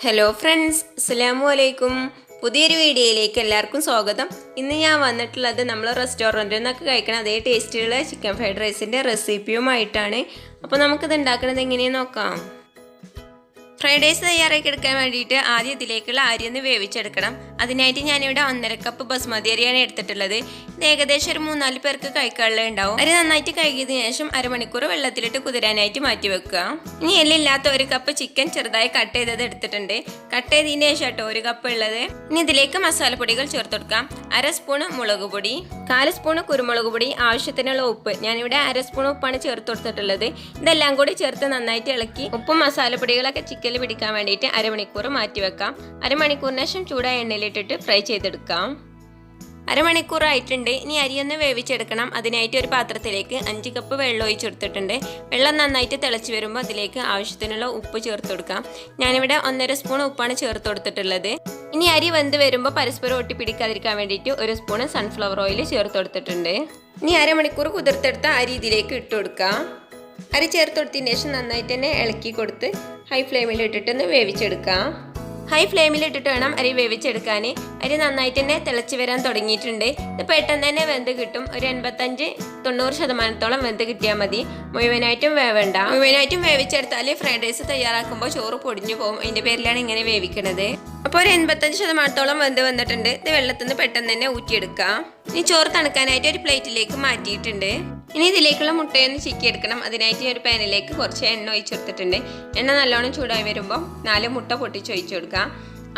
Hello friends, അസ്സലാമു അലൈക്കും. പുതിയൊരു വീഡിയോയിലേക്ക് എല്ലാവർക്കും സ്വാഗതം. ഇന്ന് ഞാൻ വന്നിട്ടുള്ളത് നമ്മൾ റെസ്റ്റോറൻറ്റിൽ നിന്നൊക്കെ കഴിക്കണം അതേ ടേസ്റ്റിലുള്ള ചിക്കൻ ഫ്രൈഡ് റൈസിൻ്റെ റെസിപ്പിയുമായിട്ടാണ്. അപ്പോൾ നമുക്കിത് ഉണ്ടാക്കുന്നത് എങ്ങനെയെന്ന് നോക്കാം. ഫ്രൈഡ് റൈസ് തയ്യാറാക്കി എടുക്കാൻ വേണ്ടിയിട്ട് ആദ്യം ഇതിലേക്കുള്ള അരി ഒന്ന് വേവിച്ചെടുക്കണം. അതിനായിട്ട് ഞാനിവിടെ 1.5 കപ്പ് ബസ്മതി അരിയാണ് എടുത്തിട്ടുള്ളത്. ഇത് ഏകദേശം ഒരു 3-4 പേർക്ക് കഴിക്കാനുള്ള ഉണ്ടാവും. അരി നന്നായിട്ട് കഴുകിയതിനു ശേഷം അരമണിക്കൂർ വെള്ളത്തിലിട്ട് കുതിരാനായിട്ട് മാറ്റി വെക്കുക. ഇനി എല്ലില്ലാത്ത 1 കപ്പ് ചിക്കൻ ചെറുതായി കട്ട് ചെയ്തത് എടുത്തിട്ടുണ്ട്. കട്ട് ചെയ്തതിന് ശേഷം കേട്ടോ 1 കപ്പ് ഉള്ളത്. ഇനി ഇതിലേക്ക് മസാലപ്പൊടികൾ ചേർത്ത് കൊടുക്കാം. 1/2 സ്പൂണ് മുളക് പൊടി, 1/4 സ്പൂണ് കുരുമുളക് പൊടി, ആവശ്യത്തിനുള്ള ഉപ്പ്. ഞാനിവിടെ 1/2 സ്പൂൺ ഉപ്പാണ് ചേർത്ത് കൊടുത്തിട്ടുള്ളത്. ഇതെല്ലാം കൂടി ചേർത്ത് നന്നായിട്ട് ഇളക്കി ഉപ്പും മസാലപ്പൊടികളൊക്കെ ചിക്കൻ പിടിക്കാൻ വേണ്ടിയിട്ട് അരമണിക്കൂർ മാറ്റി വെക്കാം. അരമണിക്കൂറിന് ശേഷം ചൂടായ എണ്ണയിലിട്ടിട്ട് ഫ്രൈ ചെയ്തെടുക്കാം. അരമണിക്കൂർ ആയിട്ടുണ്ട്. ഇനി അരിയൊന്ന് വേവിച്ചെടുക്കണം. അതിനായിട്ട് ഒരു പാത്രത്തിലേക്ക് 5 കപ്പ് വെള്ളം ഒഴിച്ചെടുത്തിട്ടുണ്ട്. വെള്ളം നന്നായിട്ട് തിളച്ച് വരുമ്പോൾ അതിലേക്ക് ആവശ്യത്തിനുള്ള ഉപ്പ് ചേർത്ത് കൊടുക്കാം. ഞാനിവിടെ 1.5 സ്പൂൺ ഉപ്പാണ് ചേർത്ത് കൊടുത്തിട്ടുള്ളത്. ഇനി അരി വെന്ത് വരുമ്പോൾ പരസ്പരം ഒട്ടിപ്പിടിക്കാതിരിക്കാൻ വേണ്ടിയിട്ട് 1 സ്പൂൺ സൺഫ്ലവർ ഓയിൽ ചേർത്ത് കൊടുത്തിട്ടുണ്ട്. ഇനി അരമണിക്കൂർ കുതിർത്തെടുത്ത അരി ഇതിലേക്ക് ഇട്ട് കൊടുക്കാം. അരി ചേർത്ത് കൊടുത്തതിന് ശേഷം നന്നായിട്ട് തന്നെ ഇളക്കി കൊടുത്ത് ഹൈ ഫ്ലെയിമിൽ ഇട്ടിട്ടൊന്ന് വേവിച്ചെടുക്കാം. ഹൈ ഫ്ലെയിമിൽ ഇട്ടിട്ട് വേണം അരി വേവിച്ചെടുക്കാൻ. അരി നന്നായിട്ട് തന്നെ തിളച്ച് വരാൻ തുടങ്ങിയിട്ടുണ്ട്. ഇത് പെട്ടെന്ന് തന്നെ വെന്ത് കിട്ടും. ഒരു 85-90% വെന്ത് കിട്ടിയാൽ മതി. മുഴുവനായിട്ടും വേവണ്ട. മുഴുവനായിട്ടും വേവിച്ചെടുത്താൽ ഫ്രൈഡ് റൈസ് തയ്യാറാക്കുമ്പോൾ ചോറ് പൊടിഞ്ഞു പോകും. അതിൻ്റെ പേരിലാണ് ഇങ്ങനെ വേവിക്കുന്നത്. അപ്പോൾ ഒരു 85% വെന്ത് വന്നിട്ടുണ്ട്. ഇത് വെള്ളത്തിൽ നിന്ന് പെട്ടെന്ന് തന്നെ ഊറ്റിയെടുക്കാം. ഇനി ചോറ് തണുക്കാനായിട്ട് ഒരു പ്ലേറ്റിലേക്ക് മാറ്റിയിട്ടുണ്ട്. ഇനി ഇതിലേക്കുള്ള മുട്ടയൊന്ന് ചിക്കിയെടുക്കണം. അതിനായിട്ട് ഒരു പാനിലേക്ക് കുറച്ച് എണ്ണ ഒഴിച്ചെടുത്തിട്ടുണ്ട്. എണ്ണ നല്ലോണം ചൂടായി വരുമ്പോൾ 4 മുട്ട പൊട്ടിച്ച് ഒഴിച്ചു കൊടുക്കാം.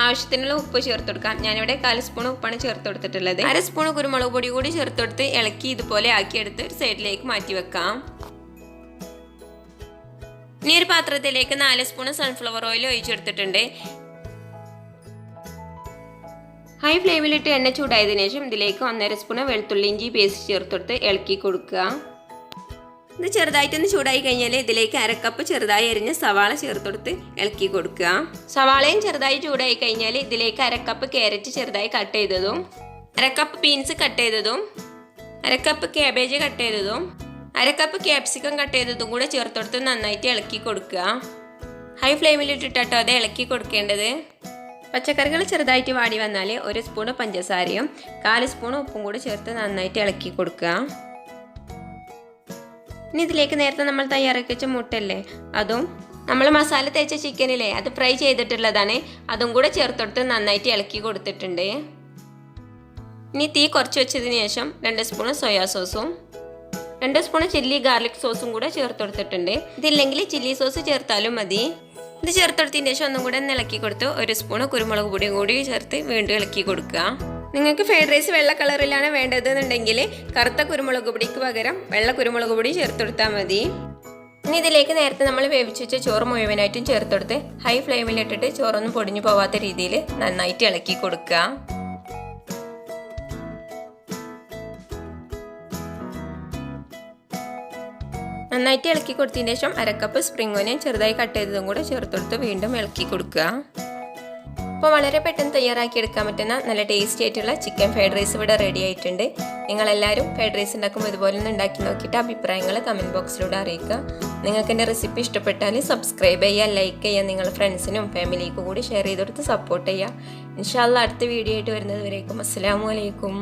ആവശ്യത്തിനുള്ള ഉപ്പ് ചേർത്ത് കൊടുക്കാം. ഞാനിവിടെ 1/4 സ്പൂൺ ഉപ്പാണ് ചേർത്ത് കൊടുത്തിട്ടുള്ളത്. 1/2 സ്പൂൺ കുരുമുളക് പൊടി കൂടി ചേർത്ത് കൊടുത്ത് ഇളക്കി ഇതുപോലെ ആക്കിയെടുത്ത് ഒരു സൈഡിലേക്ക് മാറ്റി വെക്കാം. ഇനി ഒരു പാത്രത്തിലേക്ക് 4 സ്പൂൺ സൺഫ്ലവർ ഓയിൽ ഒഴിച്ചെടുത്തിട്ടുണ്ട്. ഹൈ ഫ്ലെയിമിലിട്ട് എണ്ണ ചൂടായതിനു ശേഷം ഇതിലേക്ക് 1.5 സ്പൂൺ വെളുത്തുള്ളി ഇഞ്ചി പേസ്റ്റ് ചേർത്തെടുത്ത് ഇളക്കി കൊടുക്കുക. ഇത് ചെറുതായിട്ടൊന്ന് ചൂടായി കഴിഞ്ഞാൽ ഇതിലേക്ക് 1/2 കപ്പ് ചെറുതായി അരിഞ്ഞ സവാള ചേർത്തെടുത്ത് ഇളക്കി കൊടുക്കുക. സവാളയും ചെറുതായി ചൂടായി കഴിഞ്ഞാൽ ഇതിലേക്ക് 1/2 കപ്പ് ക്യാരറ്റ് ചെറുതായി കട്ട് ചെയ്തതും, 1/2 കപ്പ് ബീൻസ് കട്ട് ചെയ്തതും, 1/2 കപ്പ് ക്യാബേജ് കട്ട് ചെയ്തതും, 1/2 കപ്പ് ക്യാപ്സിക്കം കട്ട് ചെയ്തതും കൂടെ ചേർത്തെടുത്ത് നന്നായിട്ട് ഇളക്കി കൊടുക്കുക. ഹൈ ഫ്ലെയിമിലിട്ടിട്ടോ അത് ഇളക്കി കൊടുക്കേണ്ടത്. പച്ചക്കറികൾ ചെറുതായിട്ട് വാടി വന്നാൽ 1 സ്പൂൺ പഞ്ചസാരയും 1/4 സ്പൂൺ ഉപ്പും കൂടി ചേർത്ത് നന്നായിട്ട് ഇളക്കി കൊടുക്കുക. ഇനി ഇതിലേക്ക് നേരത്തെ നമ്മൾ തയ്യാറാക്കി വെച്ച മുട്ടല്ലേ, അതും നമ്മൾ മസാല തേച്ച ചിക്കനില്ലേ അത് ഫ്രൈ ചെയ്തിട്ടുള്ളതാണ്, അതും കൂടെ ചേർത്തെടുത്ത് നന്നായിട്ട് ഇളക്കി കൊടുത്തിട്ടുണ്ട്. ഇനി തീ കുറച്ച് വെച്ചതിന് ശേഷം 2 സ്പൂൺ സോയാ സോസും 2 സ്പൂൺ ചില്ലി ഗാർലിക് സോസും കൂടെ ചേർത്തെടുത്തിട്ടുണ്ട്. ഇതില്ലെങ്കിൽ ചില്ലി സോസ് ചേർത്താലും മതി. ഇത് ചേർത്തെടുത്തതിന് ശേഷം ഒന്നും കൂടെ ഇളക്കി കൊടുത്ത് 1 സ്പൂൺ കുരുമുളക് പൊടിയും കൂടി ചേർത്ത് വീണ്ടും ഇളക്കി കൊടുക്കുക. നിങ്ങൾക്ക് ഫ്രൈഡ് റൈസ് വെള്ള കളറിലാണ് വേണ്ടതെന്നുണ്ടെങ്കിൽ കറുത്ത കുരുമുളക് പൊടിക്ക് പകരം വെള്ള കുരുമുളക് പൊടി ചേർത്തെടുത്താൽ മതി. ഇനി ഇതിലേക്ക് നേരത്തെ നമ്മൾ വേവിച്ച് വെച്ച ചോറ് മുഴുവനായിട്ടും ചേർത്തെടുത്ത് ഹൈ ഫ്ലെയിമിലിട്ടിട്ട് ചോറൊന്നും പൊടിഞ്ഞു പോവാത്ത രീതിയിൽ നന്നായിട്ട് ഇളക്കി കൊടുക്കുക. നന്നായിട്ട് ഇളക്കി കൊടുത്തതിന് ശേഷം 1/2 കപ്പ് സ്പ്രിംഗ് ഓനിയൻ ചെറുതായി കട്ട് ചെയ്തതും കൂടെ ചേർത്തെടുത്ത് വീണ്ടും ഇളക്കി കൊടുക്കുക. അപ്പോൾ വളരെ പെട്ടെന്ന് തയ്യാറാക്കി എടുക്കാൻ പറ്റുന്ന നല്ല ടേസ്റ്റി ആയിട്ടുള്ള ചിക്കൻ ഫ്രൈഡ് റൈസ് ഇവിടെ റെഡി ആയിട്ടുണ്ട്. നിങ്ങളെല്ലാവരും ഫ്രൈഡ് റൈസ് ഉണ്ടാക്കുമ്പോൾ ഇതുപോലെ ഒന്ന് ഉണ്ടാക്കി നോക്കിയിട്ട് അഭിപ്രായങ്ങൾ കമൻറ്റ് ബോക്സിലൂടെ അറിയിക്കുക. നിങ്ങൾക്ക് എൻ്റെ റെസിപ്പി ഇഷ്ടപ്പെട്ടാൽ സബ്സ്ക്രൈബ് ചെയ്യുക, ലൈക്ക് ചെയ്യുക, നിങ്ങളുടെ ഫ്രണ്ട്സിനും ഫാമിലിക്കും കൂടി ഷെയർ ചെയ്തെടുത്ത് സപ്പോർട്ട് ചെയ്യുക. ഇൻഷാ അല്ലാഹ് അടുത്ത വീഡിയോ ആയിട്ട് വരുന്നത് വരേക്കും അസ്സലാമു അലൈക്കും.